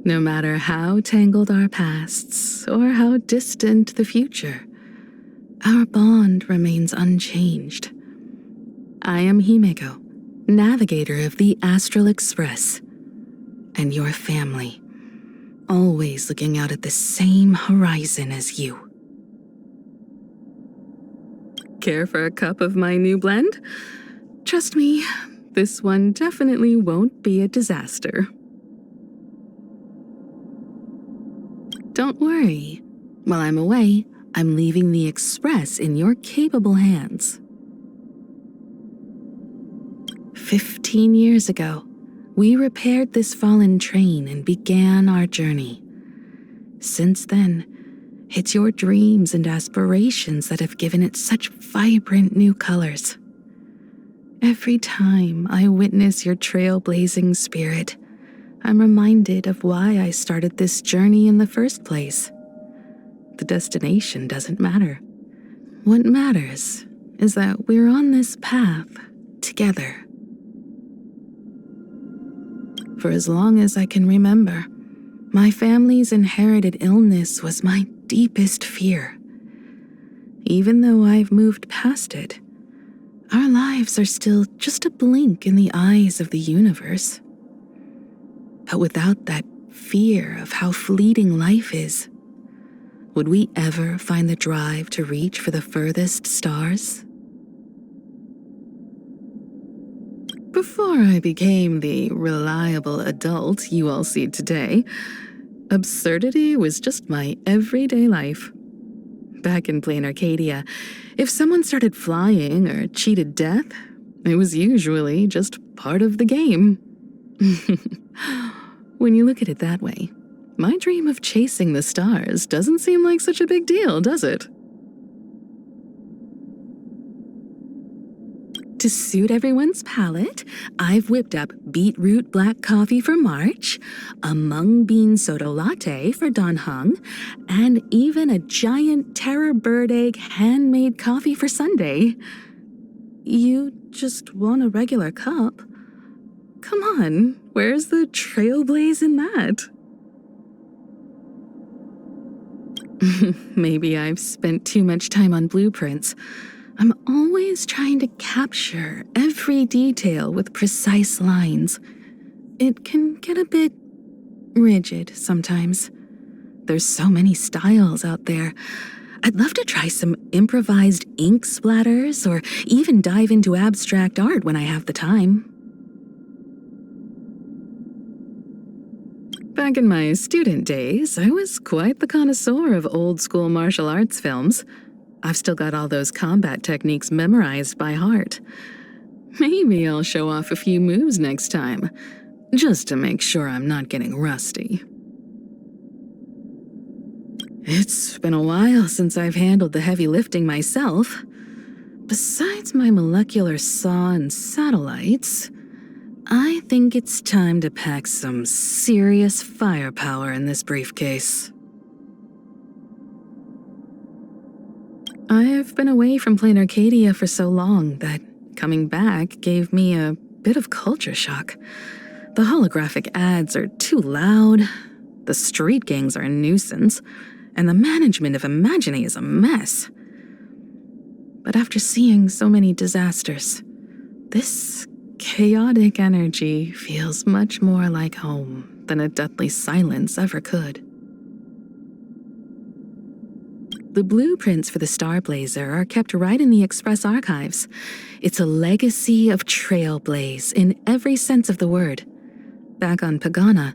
No matter how tangled our pasts or how distant the future, our bond remains unchanged. I am Himeko, navigator of the Astral Express, and your family, always looking out at the same horizon as you. Care for a cup of my new blend? Trust me, this one definitely won't be a disaster. Don't worry. While I'm away, I'm leaving the Express in your capable hands. 15 years ago, we repaired this fallen train and began our journey. Since then, it's your dreams and aspirations that have given it such vibrant new colors. Every time I witness your trailblazing spirit, I'm reminded of why I started this journey in the first place. The destination doesn't matter. What matters is that we're on this path together. For as long as I can remember, my family's inherited illness was my deepest fear. Even though I've moved past it, our lives are still just a blink in the eyes of the universe. But without that fear of how fleeting life is, would we ever find the drive to reach for the furthest stars? Before I became the reliable adult you all see today, absurdity was just my everyday life. Back in plain Arcadia, if someone started flying or cheated death, it was usually just part of the game. When you look at it that way, my dream of chasing the stars doesn't seem like such a big deal, does it? To suit everyone's palate, I've whipped up beetroot black coffee for March, a mung bean soda latte for Don Hung, and even a giant terror bird egg handmade coffee for Sunday. You just want a regular cup? Come on, where's the trailblaze in that? Maybe I've spent too much time on blueprints. I'm always trying to capture every detail with precise lines. It can get a bit rigid sometimes. There's so many styles out there. I'd love to try some improvised ink splatters or even dive into abstract art when I have the time. Back in my student days, I was quite the connoisseur of old-school martial arts films. I've still got all those combat techniques memorized by heart. Maybe I'll show off a few moves next time, just to make sure I'm not getting rusty. It's been a while since I've handled the heavy lifting myself. Besides my molecular saw and satellites, I think it's time to pack some serious firepower in this briefcase. I've been away from plain Arcadia for so long that coming back gave me a bit of culture shock. The holographic ads are too loud, the street gangs are a nuisance, and the management of Imagine is a mess. But after seeing so many disasters, this chaotic energy feels much more like home than a deathly silence ever could. The blueprints for the Star Blazer are kept right in the Express archives. It's a legacy of trailblaze in every sense of the word. Back on Pagana,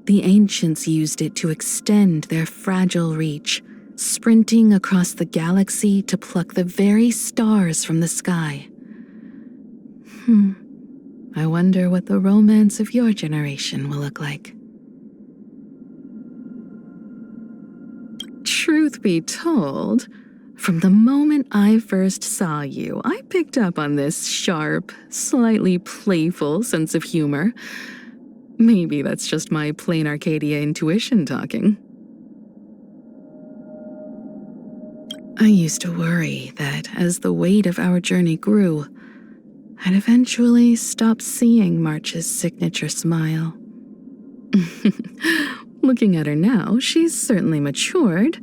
the ancients used it to extend their fragile reach, sprinting across the galaxy to pluck the very stars from the sky. I wonder what the romance of your generation will look like. Truth be told, from the moment I first saw you, I picked up on this sharp, slightly playful sense of humor. Maybe that's just my plain Arcadia intuition talking. I used to worry that as the weight of our journey grew, I'd eventually stop seeing March's signature smile. Looking at her now, she's certainly matured,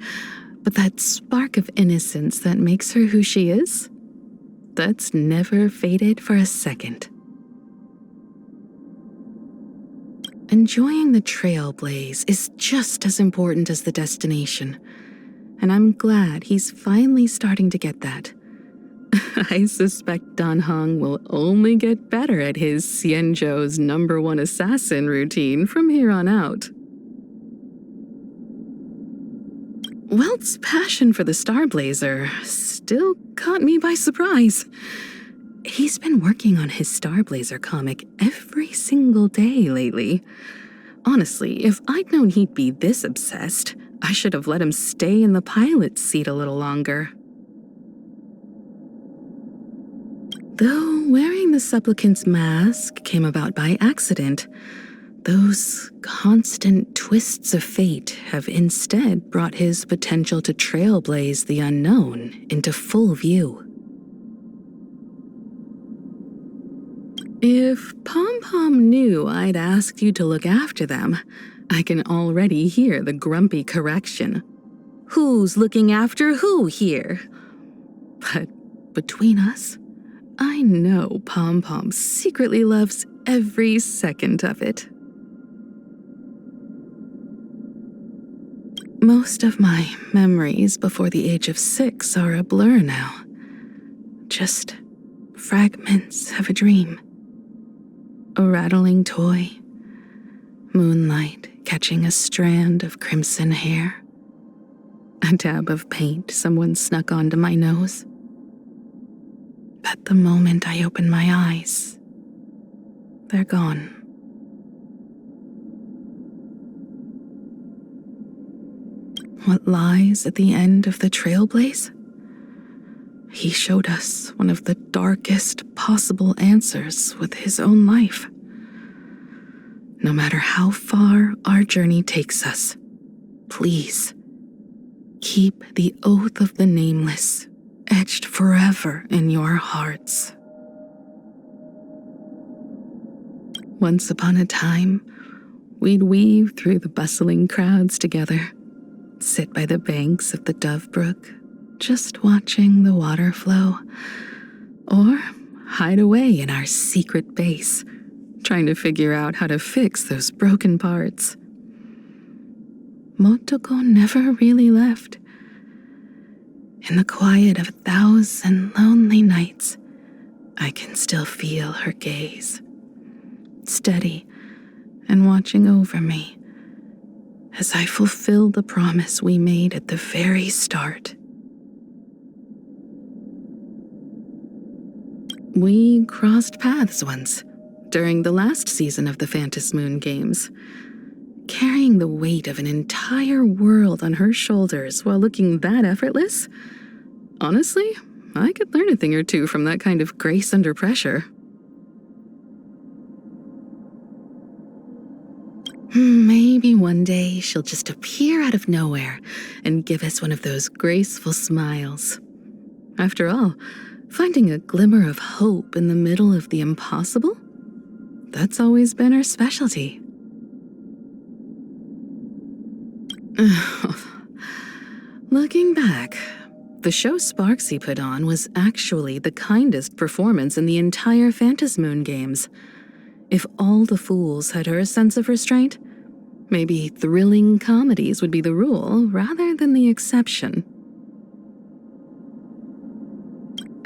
but that spark of innocence that makes her who she is, that's never faded for a second. Enjoying the trailblaze is just as important as the destination, and I'm glad he's finally starting to get that. I suspect Dan Heng will only get better at his Xianzhou's #1 assassin routine from here on out. Welt's passion for the Starblazer still caught me by surprise. He's been working on his Starblazer comic every single day lately. Honestly, if I'd known he'd be this obsessed, I should have let him stay in the pilot's seat a little longer. Though wearing the supplicant's mask came about by accident, those constant twists of fate have instead brought his potential to trailblaze the unknown into full view. If Pom Pom knew I'd asked you to look after them, I can already hear the grumpy correction. Who's looking after who here? But between us, I know Pom Pom secretly loves every second of it. Most of my memories before the age of 6 are a blur now. Just fragments of a dream. A rattling toy, moonlight catching a strand of crimson hair, a dab of paint someone snuck onto my nose. But the moment I open my eyes, they're gone. What lies at the end of the trailblaze? He showed us one of the darkest possible answers with his own life. No matter how far our journey takes us, please keep the oath of the nameless etched forever in your hearts. Once upon a time, we'd weave through the bustling crowds together, sit by the banks of the Dove Brook, just watching the water flow, or hide away in our secret base, trying to figure out how to fix those broken parts. Motoko never really left. In the quiet of 1,000 lonely nights, I can still feel her gaze, steady and watching over me as I fulfill the promise we made at the very start. We crossed paths once, during the last season of the Phantom Moon Games, carrying the weight of an entire world on her shoulders while looking that effortless. Honestly, I could learn a thing or two from that kind of grace under pressure. Maybe one day she'll just appear out of nowhere and give us one of those graceful smiles. After all, finding a glimmer of hope in the middle of the impossible? That's always been her specialty. Looking back, the show Sparksy put on was actually the kindest performance in the entire Phantom Moon Games. If all the fools had her sense of restraint, maybe thrilling comedies would be the rule rather than the exception.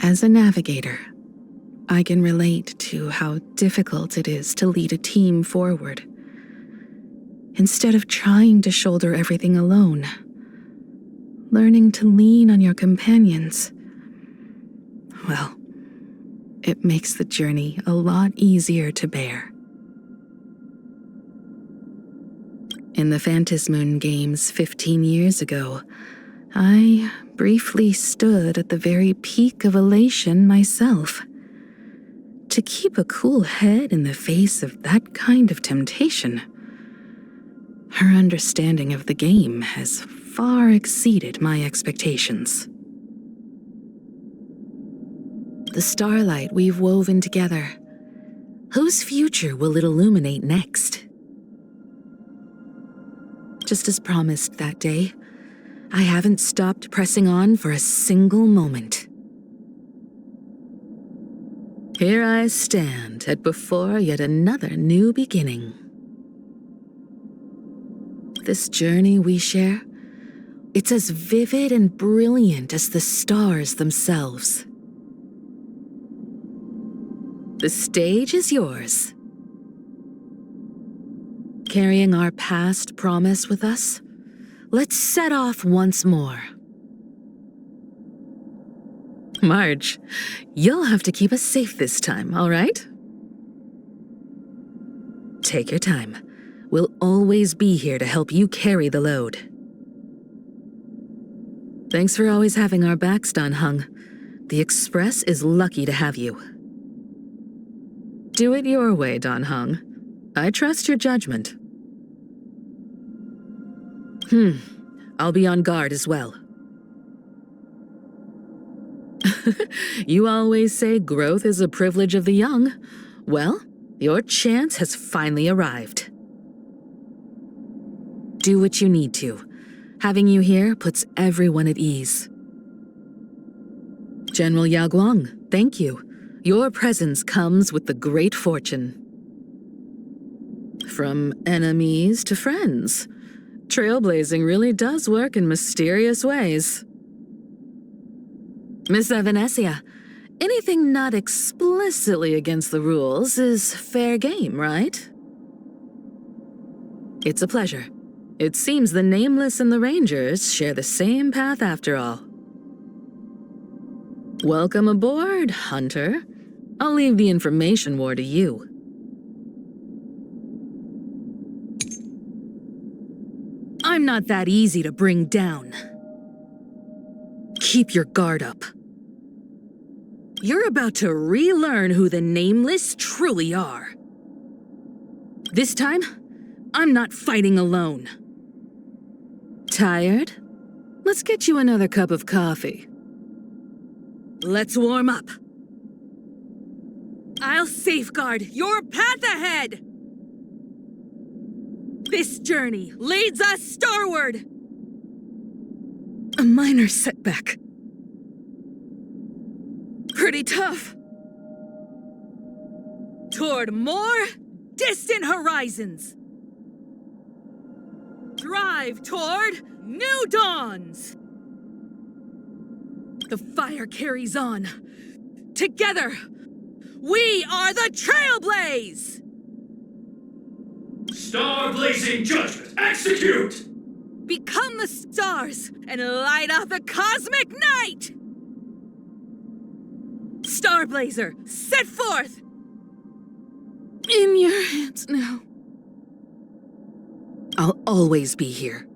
As a navigator, I can relate to how difficult it is to lead a team forward. Instead of trying to shoulder everything alone, learning to lean on your companions, well, it makes the journey a lot easier to bear. In the Phantom Moon Games 15 years ago, I briefly stood at the very peak of elation myself. To keep a cool head in the face of that kind of temptation, her understanding of the game has far exceeded my expectations. The starlight we've woven together, whose future will it illuminate next? Just as promised that day, I haven't stopped pressing on for a single moment. Here I stand before yet another new beginning. This journey we share, it's as vivid and brilliant as the stars themselves. The stage is yours. Carrying our past promise with us, let's set off once more. Marge, you'll have to keep us safe this time, all right? Take your time. We'll always be here to help you carry the load. Thanks for always having our backs, Don Hung. The Express is lucky to have you. Do it your way, Don Hung. I trust your judgment. I'll be on guard as well. You always say growth is a privilege of the young. Well, your chance has finally arrived. Do what you need to. Having you here puts everyone at ease. General Yao Guang, thank you. Your presence comes with the great fortune. From enemies to friends, trailblazing really does work in mysterious ways. Miss Evanesia, anything not explicitly against the rules is fair game, right? It's a pleasure. It seems the Nameless and the Rangers share the same path after all. Welcome aboard, Hunter. I'll leave the information war to you. I'm not that easy to bring down. Keep your guard up. You're about to relearn who the Nameless truly are. This time, I'm not fighting alone. Tired? Let's get you another cup of coffee. Let's warm up. I'll safeguard your path ahead! This journey leads us starward! A minor setback. Pretty tough. Toward more distant horizons. Drive toward new dawns. The fire carries on. Together, we are the Trailblaze! Star-blazing judgment, execute! Become the stars and light up the cosmic night! Starblazer, set forth! In your hands now. I'll always be here.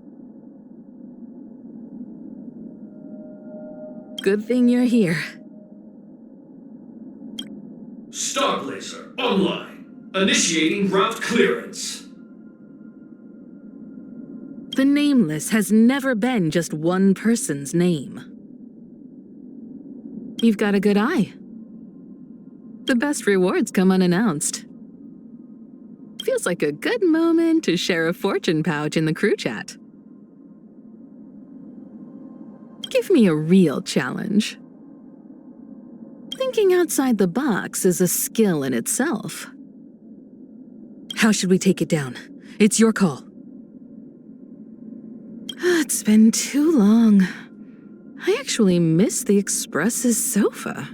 Good thing you're here. Starblazer, online. Initiating route clearance. The Nameless has never been just one person's name. You've got a good eye. The best rewards come unannounced. Feels like a good moment to share a fortune pouch in the crew chat. Give me a real challenge. Thinking outside the box is a skill in itself. How should we take it down? It's your call. It's been too long. I actually miss the Express's sofa.